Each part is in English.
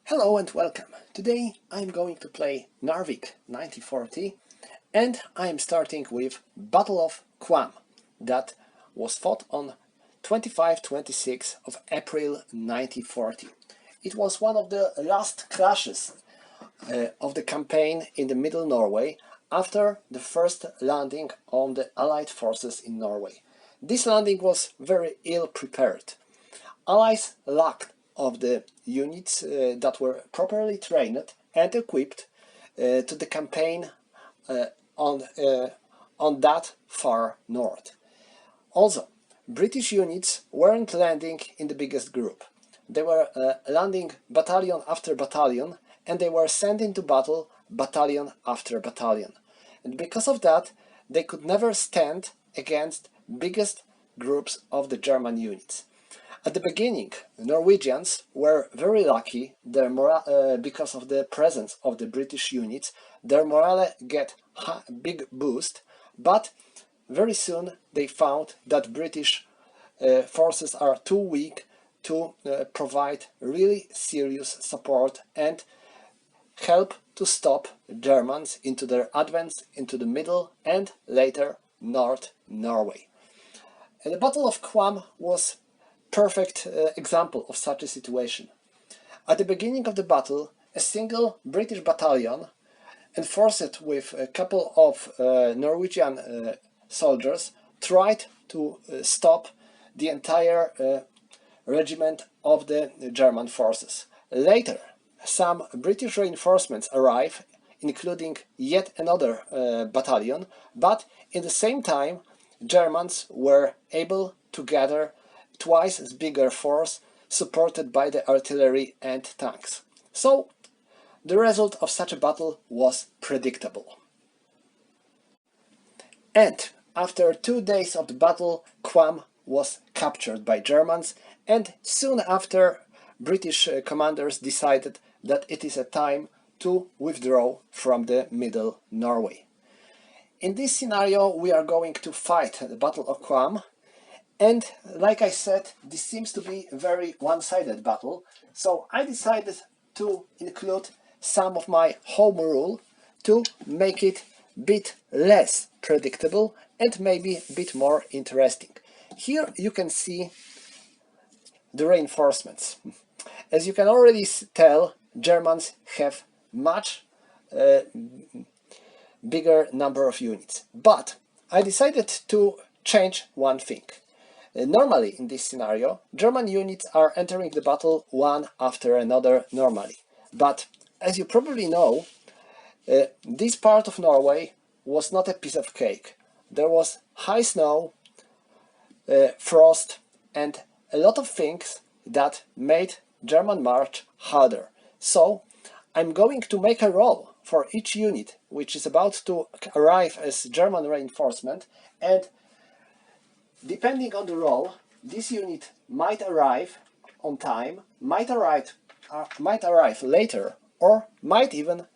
Hello and welcome. Today I'm going to play Narvik 1940 and I am starting with Battle of Kvam that was fought on 25-26 of April 1940. It was one of the last clashes of the campaign in the Middle Norway after the first landing on the Allied forces in Norway. This landing was very ill prepared. Allies lacked of the units that were properly trained and equipped to the campaign on that far north. Also, British units weren't landing in the biggest group. They were landing battalion after battalion, and they were sent into battle battalion after battalion. And because of that, they could never stand against biggest groups of the German units. At the beginning, the Norwegians were very lucky because of the presence of the British units. Their morale get a big boost, but very soon they found that British forces are too weak to provide really serious support and help to stop Germans into their advance into the middle and later North Norway. And the Battle of Kvam was perfect example of such a situation. At the beginning of the battle, a single British battalion, enforced with a couple of Norwegian soldiers, tried to stop the entire regiment of the German forces. Later, some British reinforcements arrived, including yet another battalion, but in the same time, Germans were able to gather twice as bigger force supported by the artillery and tanks. So the result of such a battle was predictable. And after 2 days of the battle, Kvam was captured by Germans, and soon after British commanders decided that it is a time to withdraw from the Middle Norway. In this scenario we are going to fight the Battle of Kvam. And like I said, this seems to be a very one-sided battle, so I decided to include some of my home rule to make it a bit less predictable and maybe a bit more interesting. Here you can see the reinforcements. As you can already tell, Germans have much bigger number of units, but I decided to change one thing. Normally, in this scenario, German units are entering the battle one after another normally. But, as you probably know, this part of Norway was not a piece of cake. There was high snow, frost, and a lot of things that made German march harder. So, I'm going to make a roll for each unit which is about to arrive as German reinforcement, and depending on the role, this unit might arrive on time, might arrive later, or might even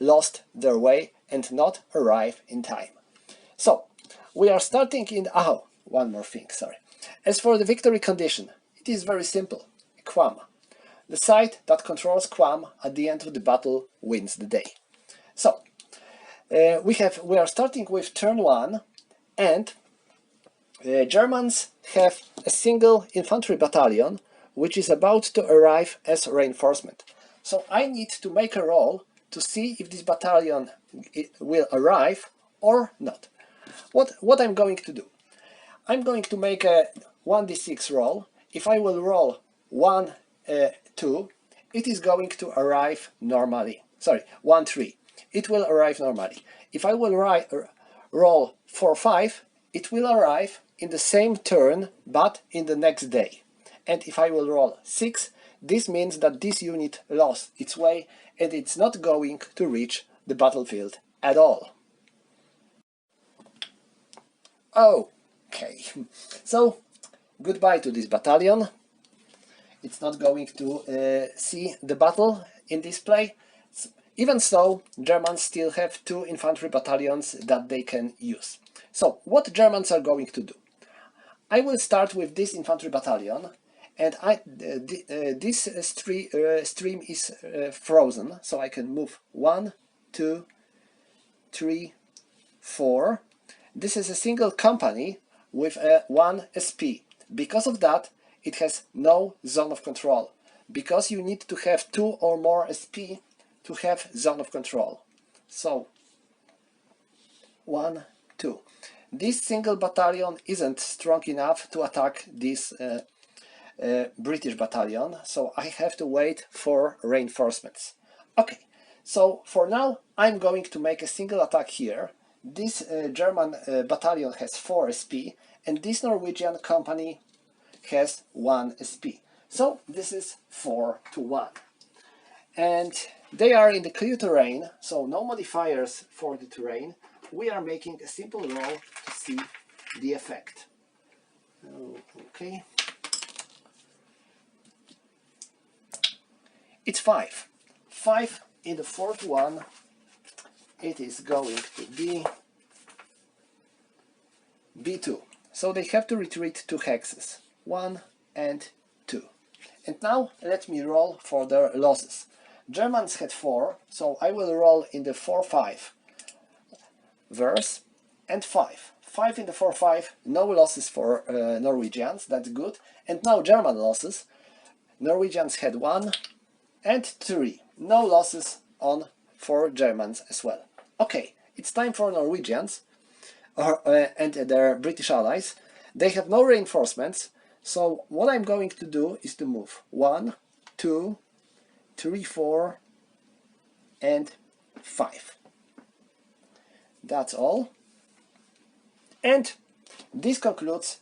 lost their way and not arrive in time. So, we are starting in... Oh, one more thing, sorry. As for the victory condition, it is very simple. Kvam. The side that controls Kvam at the end of the battle wins the day. So, we are starting with turn 1, and Germans have a single infantry battalion which is about to arrive as reinforcement. So I need to make a roll to see if this battalion will arrive or not. What I'm going to do? I'm going to make a 1d6 roll. If I will roll 1, 2, it is going to arrive normally. Sorry, 1, 3. It will arrive normally. If I will roll 4, 5, it will arrive in the same turn, but in the next day. And if I will roll 6, this means that this unit lost its way and it's not going to reach the battlefield at all. Okay, so goodbye to this battalion. It's not going to see the battle in this play. Even so, Germans still have 2 infantry battalions that they can use. So, what Germans are going to do? I will start with this infantry battalion, and this stream is frozen, so I can move 1, 2, 3, 4. This is a single company with a 1 SP. Because of that, it has no zone of control, because you need to have 2 or more SP to have zone of control. So 1, 2. This single battalion isn't strong enough to attack this British battalion, so I have to wait for reinforcements. Okay, so for now I'm going to make a single attack here. This German battalion has 4 SP, and this Norwegian company has 1 SP. So this is 4 to 1. And they are in the clear terrain, so no modifiers for the terrain. We are making a simple roll to see the effect. Okay. It's 5. 5 in the 4th one. It is going to be B2. So they have to retreat 2 hexes. 1 and 2. And now let me roll for their losses. Germans had 4, so I will roll in the 4-5 verse and 5. 5 in the 4-5, no losses for Norwegians, that's good. And now German losses. Norwegians had 1 and 3. No losses on for Germans as well. Okay, it's time for Norwegians and their British allies. They have no reinforcements, so what I'm going to do is to move 1, 2, 3, 4 and 5. That's all. And this concludes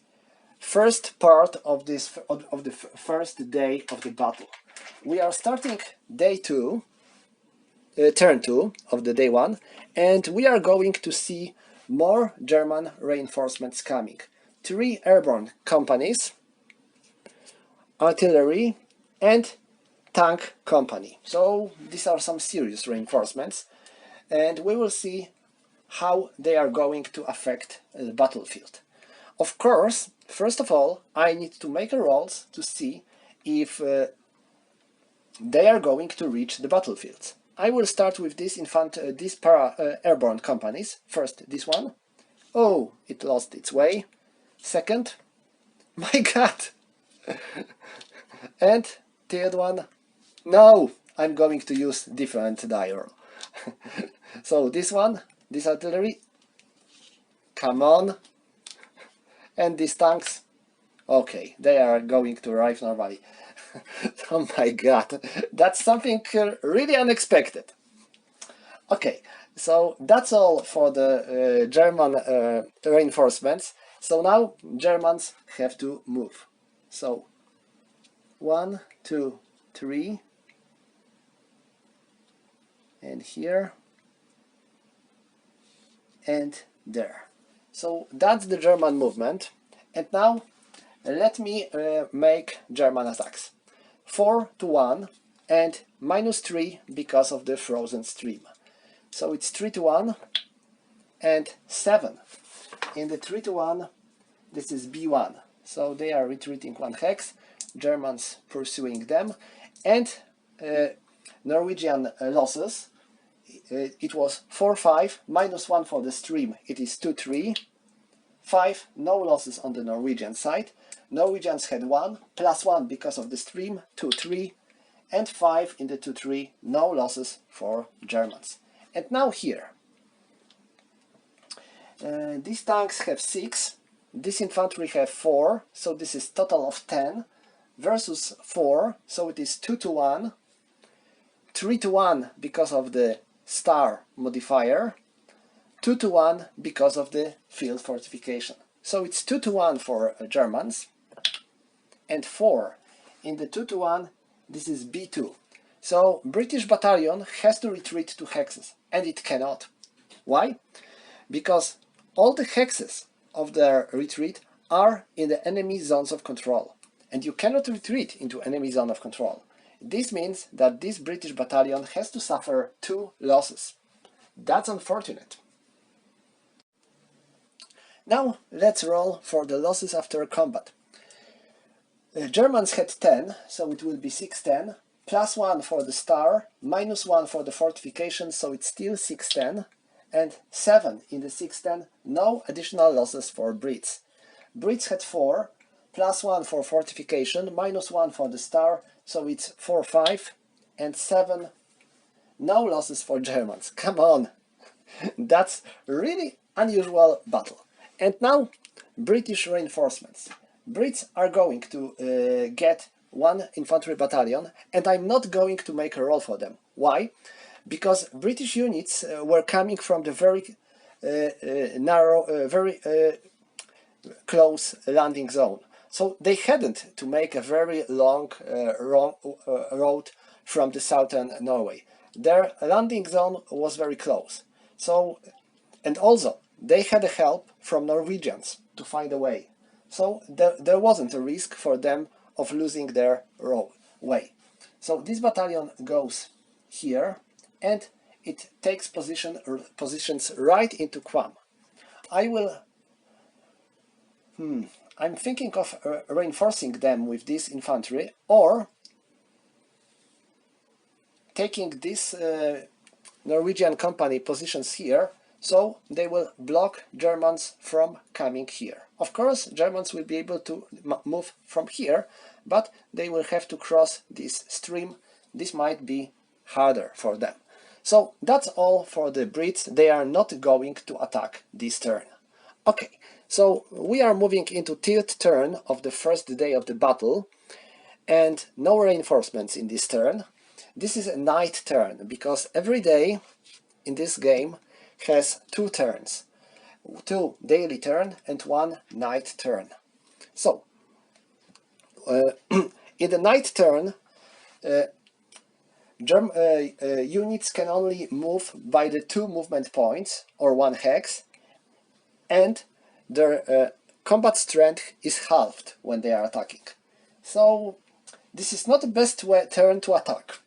first part of this of the first day of the battle. We are starting day 2, turn 2 of the day 1, and we are going to see more German reinforcements coming. 3 airborne companies, artillery and tank company. So these are some serious reinforcements, and we will see how they are going to affect the battlefield. Of course, first of all, I need to make a rolls to see if they are going to reach the battlefields. I will start with these airborne companies. First, this one. Oh, it lost its way. Second, my god! And third one, no, I'm going to use different die roll. So this one, this artillery, come on. And these tanks, okay, they are going to arrive normally. Oh my god, that's something really unexpected. Okay, so that's all for the German reinforcements. So now Germans have to move. So 1, 2, 3, and here, and there. So that's the German movement. And now let me make German attacks. 4 to 1 and -3 because of the frozen stream. So it's 3 to 1 and 7. In the 3 to 1, this is B1. So they are retreating 1 hex, Germans pursuing them, and Norwegian losses. It was 4-5, -1 for the stream, it is 2-3. 5, no losses on the Norwegian side. Norwegians had 1, +1 because of the stream, 2-3, and 5 in the 2-3, no losses for Germans. And now here. These tanks have 6, this infantry have 4, so this is total of 10, versus 4, so it is 2 to 1, 3 to 1 because of the star modifier, 2 to 1 because of the field fortification. So it's 2 to 1 for Germans, and 4 in the 2 to 1, this is B2. So British battalion has to retreat to hexes, and it cannot. Why? Because all the hexes of their retreat are in the enemy zones of control, and you cannot retreat into enemy zone of control. This means that this British battalion has to suffer 2 losses. That's unfortunate. Now let's roll for the losses after combat. Germans had 10, so it will be 610, plus 1 for the star, minus 1 for the fortification, so it's still 610, and 7 in the 610, no additional losses for Brits. Brits had 4, plus 1 for fortification, minus 1 for the star, so it's 4-5, and 7, no losses for Germans. Come on! That's really unusual battle. And now, British reinforcements. Brits are going to get one infantry battalion, and I'm not going to make a roll for them. Why? Because British units were coming from the very narrow, very close landing zone. So they hadn't to make a very long road from the southern Norway. Their landing zone was very close. So, and also they had help from Norwegians to find a way. So there wasn't a risk for them of losing their way. So this battalion goes here and it takes positions right into Kvam. I'm thinking of reinforcing them with this infantry or taking this Norwegian company positions here, so they will block Germans from coming here. Of course, Germans will be able to move from here, but they will have to cross this stream. This might be harder for them. So that's all for the Brits. They are not going to attack this turn. Okay, so we are moving into third turn of the first day of the battle, and no reinforcements in this turn. This is a night turn, because every day in this game has 2 turns. 2 daily turn and 1 night turn. So, in the night turn, units can only move by the 2 movement points, or 1 hex, and their combat strength is halved when they are attacking. So, this is not the best turn to attack.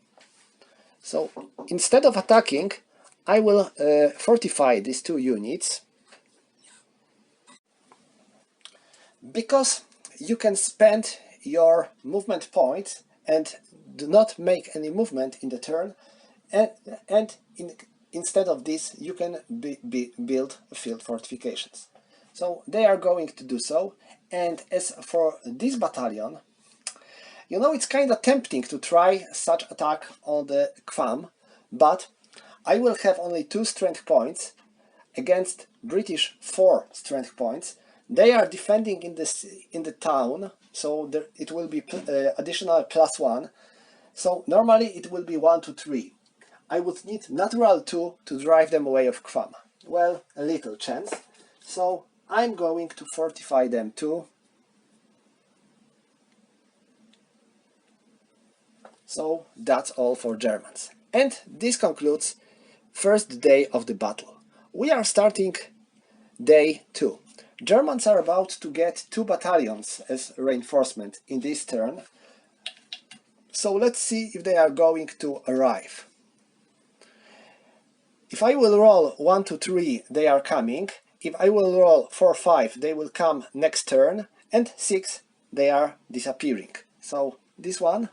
So, instead of attacking, I will fortify these 2 units, because you can spend your movement points and do not make any movement in the turn, and instead of this you can build field fortifications. So they are going to do so, and as for this battalion, you know, it's kind of tempting to try such attack on the Kvam, but I will have only 2 strength points against British 4 strength points. They are defending in the town, so it will be additional +1. So normally it will be 1 to 3. I would need natural 2 to drive them away of Kvam. Well, a little chance. So I'm going to fortify them too. So that's all for Germans. And this concludes first day of the battle. We are starting day 2. Germans are about to get 2 battalions as reinforcement in this turn. So let's see if they are going to arrive. If I will roll 1 to 3, they are coming. If I will roll 4, 5, they will come next turn. And 6, they are disappearing. So this one,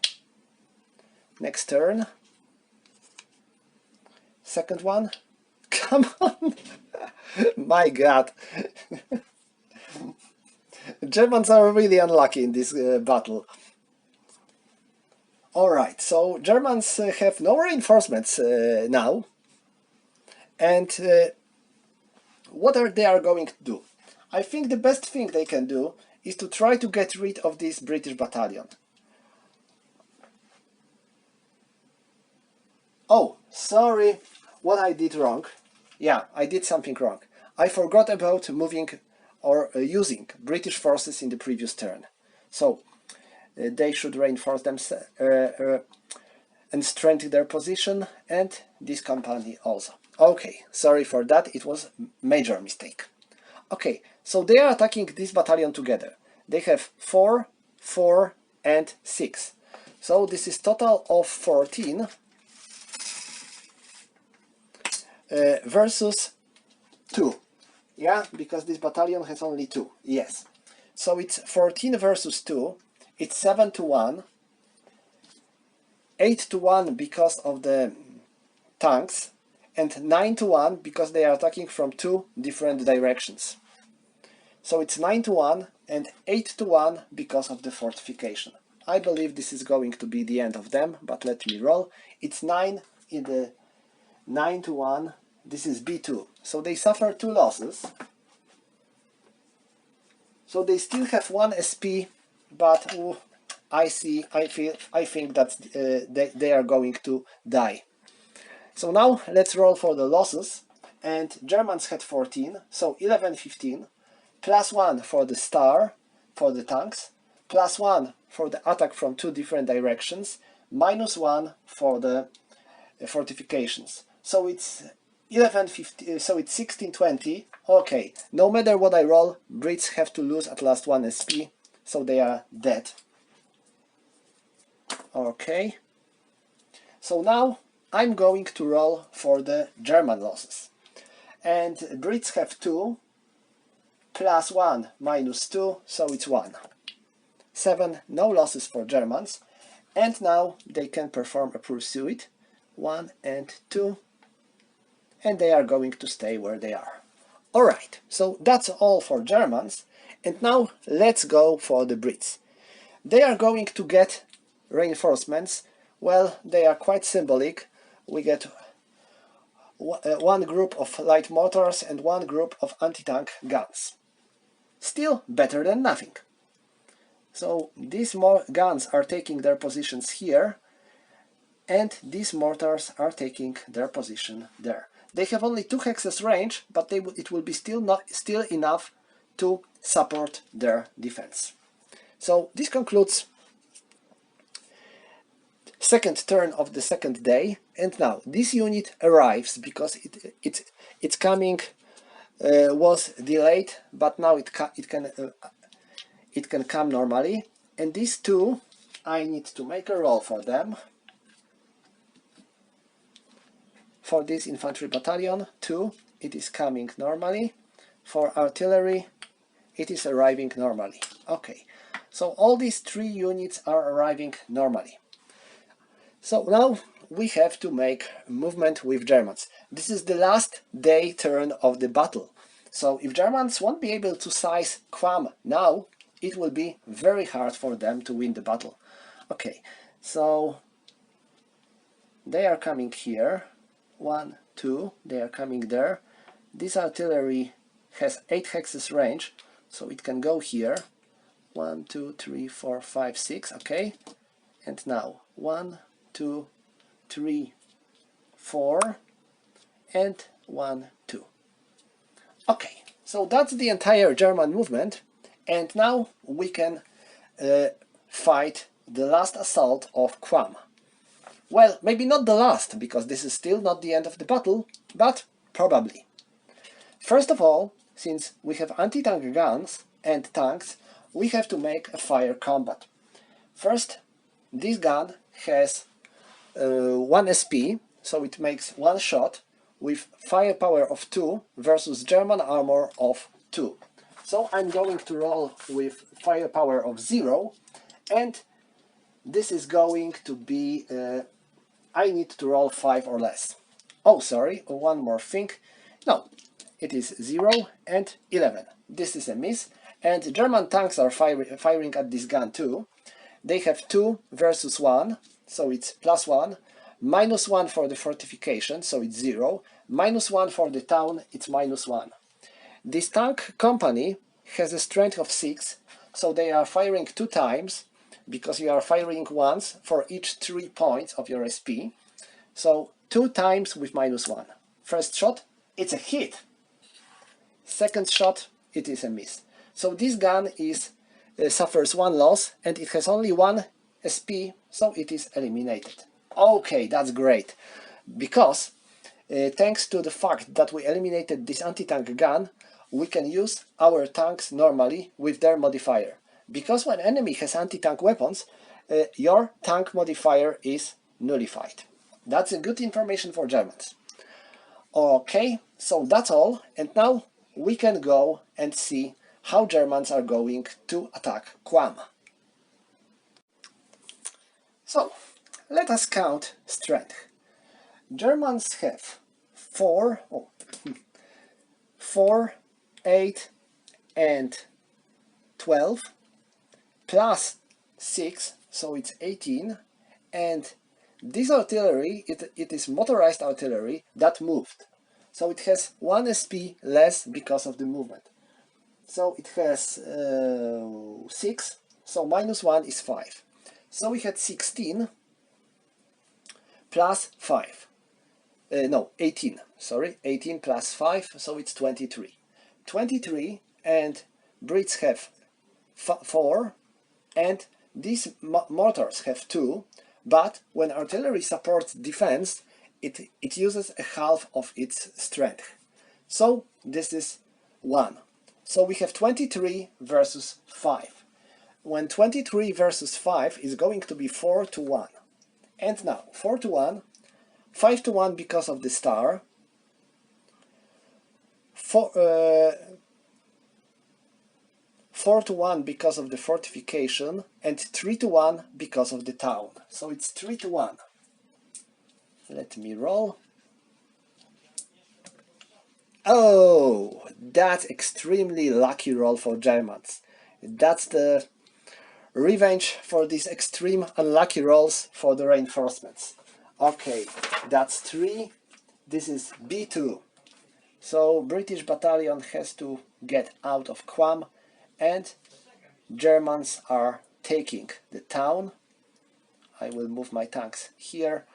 next turn. Second one. Come on! My God! Germans are really unlucky in this battle. Alright, so Germans have no reinforcements now. And what they are going to do? I think the best thing they can do is to try to get rid of this British battalion. Oh, sorry, what I did wrong. Yeah, I did something wrong. I forgot about moving or using British forces in the previous turn. So, they should reinforce themselves and strengthen their position, and this company also. Okay, sorry for that, it was a major mistake. Okay, so they are attacking this battalion together. They have 4, 4 and 6. So this is total of 14 versus 2. Yeah, because this battalion has only 2. Yes. So it's 14 versus 2. it's 7-1, 8-1 because of the tanks, and 9-1 because they are attacking from two different directions. So it's 9-1 and 8-1 because of the fortification. I believe this is going to be the end of them, but let me roll. It's 9 in the 9-1. This is B2. So they suffer 2 losses. So they still have 1 SP, but I think that they are going to die. So now let's roll for the losses. And Germans had 14, so 11-15. +1 for the star, for the tanks, +1 for the attack from two different directions, -1 for the fortifications. So it's 11-15, so it's 16-20. Okay, no matter what I roll, Brits have to lose at last 1 SP, so they are dead. Okay, so now I'm going to roll for the German losses. And Brits have 2, +1 -2, so it's 1. 7, no losses for Germans. And now they can perform a pursuit. 1 and 2. And they are going to stay where they are. Alright, so that's all for Germans. And now let's go for the Brits. They are going to get reinforcements. Well, they are quite symbolic. We get one group of light mortars and one group of anti-tank guns. Still better than nothing. So these more guns are taking their positions here, and these mortars are taking their position there. They have only 2 hexes range, but it will be still enough to support their defense. So this concludes second turn of the second day, and now this unit arrives because its coming was delayed, but now it can come normally. And these two, I need to make a roll for them. For this infantry battalion, 2, it is coming normally. For artillery, it is arriving normally. Okay, so all these 3 units are arriving normally. So now we have to make movement with Germans. This is the last day turn of the battle. So if Germans won't be able to seize Kvam now, it will be very hard for them to win the battle. Okay, so they are coming here. 1, 2, they are coming there. This artillery has 8 hexes range, so it can go here. 1, 2, 3, 4, 5, 6, okay. And now 1, 2, 3, 4, and 1, 2. Okay, so that's the entire German movement, and now we can fight the last assault of Kvam. Well, maybe not the last, because this is still not the end of the battle, but probably. First of all, since we have anti-tank guns and tanks, we have to make a fire combat. First, this gun has 1 SP, so it makes 1 shot with firepower of 2 versus German armor of 2. So I'm going to roll with firepower of 0, and this is going to be I need to roll 5 or less. Oh, sorry, one more thing. No, it is 0 and 11. This is a miss, and German tanks are firing at this gun too. They have 2 versus 1, so it's +1, -1 for the fortification, so it's 0, -1 for the town, it's -1. This tank company has a strength of 6, so they are firing 2 times, because you are firing once for each 3 points of your SP. So 2 times with -1. First shot, it's a hit. Second shot, it is a miss. So this gun suffers 1 loss, and it has only 1 SP, so it is eliminated. Okay, that's great, because thanks to the fact that we eliminated this anti-tank gun, we can use our tanks normally with their modifier. Because when enemy has anti-tank weapons, your tank modifier is nullified. That's a good information for Germans. Okay, so that's all, and now we can go and see how Germans are going to attack Kvam. So, let us count strength. Germans have 4, 8 and 12 plus 6, so it's 18, and this artillery, it is motorized artillery that moved. So it has 1 SP less because of the movement. So it has 6, so minus 1 is 5. So we had 16 plus 5. No, 18, sorry, 18 plus 5, so it's 23. 23, and Brits have 4, and these mortars have 2, but when artillery supports defense, it uses a half of its strength. So this is 1. So we have 23 versus 5. When 23 versus 5 is going to be 4 to 1. And now, 4 to 1, 5 to 1 because of the star, 4 to 1 because of the fortification, and 3 to 1 because of the town. So it's 3 to 1. Let me roll. Oh, that's extremely lucky roll for Germans. That's the revenge for these extreme unlucky rolls for the reinforcements. Okay, that's 3. This is B2. So British battalion has to get out of Kvam, and Germans are taking the town. I will move my tanks here,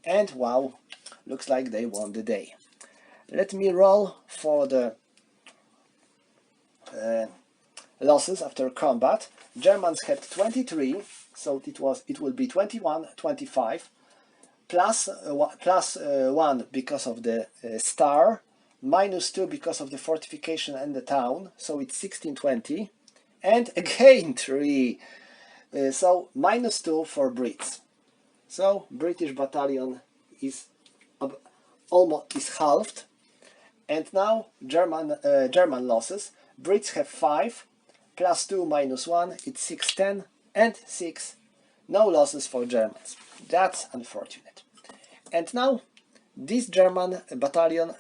and wow, looks like they won the day. Let me roll for the losses after combat. Germans had 23, so it will be 21, 25, plus 1 because of the star, minus 2 because of the fortification and the town, so it's 16, 20, and again 3, so minus 2 for Brits. So British battalion is almost halved. And now German losses. Brits have 5, plus 2 minus 1, it's 6, 10, and 6. No losses for Germans. That's unfortunate. And now this German battalion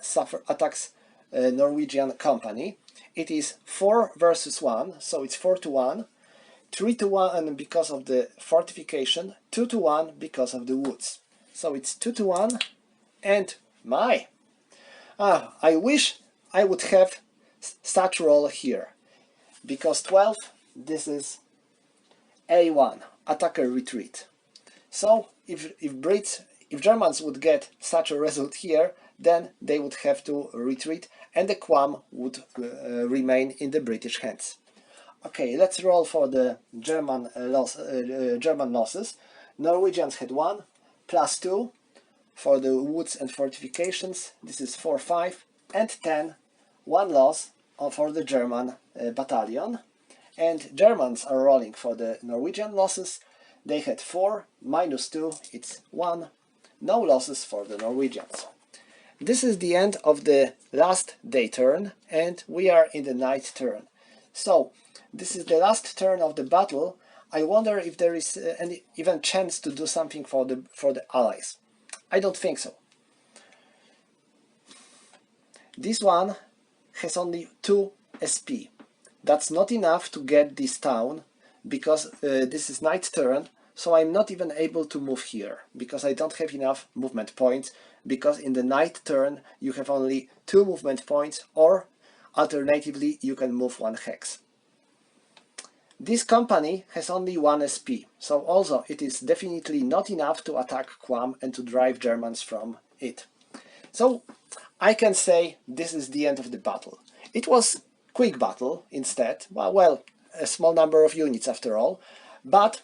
attacks Norwegian company. It is 4 versus 1, so it's 4 to 1, 3 to 1 because of the fortification, 2 to 1 because of the woods. So it's 2 to 1, and I wish I would have such roll here, because 12, this is A1, attacker retreat. So if Germans would get such a result here, then they would have to retreat, and the Kvam would remain in the British hands. Okay, let's roll for the German losses. Norwegians had 1, plus 2 for the woods and fortifications. This is 4, 5, and 10. 1 loss for the German battalion. And Germans are rolling for the Norwegian losses. They had 4, minus 2, it's 1. No losses for the Norwegians. This is the end of the last day turn, and we are in the night turn. So this is the last turn of the battle. I wonder if there is any even chance to do something for the Allies. I don't think so. This one has only 2 SP. That's not enough to get this town, because this is night turn, so I'm not even able to move here, because I don't have enough movement points, because in the night turn you have only 2 movement points, or alternatively you can move 1 hex. This company has only 1 SP, so also it is definitely not enough to attack Kvam and to drive Germans from it. So I can say this is the end of the battle. It was quick battle instead, well, a small number of units after all, but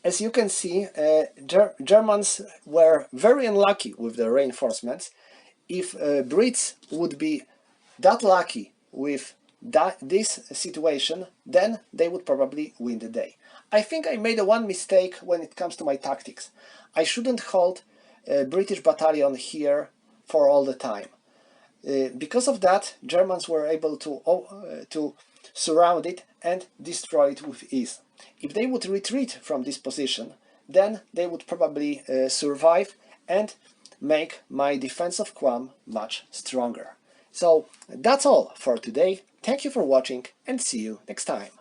as you can see, Germans were very unlucky with the reinforcements. If Brits would be that lucky with this situation, then they would probably win the day. I think I made one mistake when it comes to my tactics. I shouldn't hold a British battalion here for all the time. Because of that, Germans were able to surround it and destroy it with ease. If they would retreat from this position, then they would probably survive and make my defense of Kvam much stronger. So that's all for today. Thank you for watching and see you next time.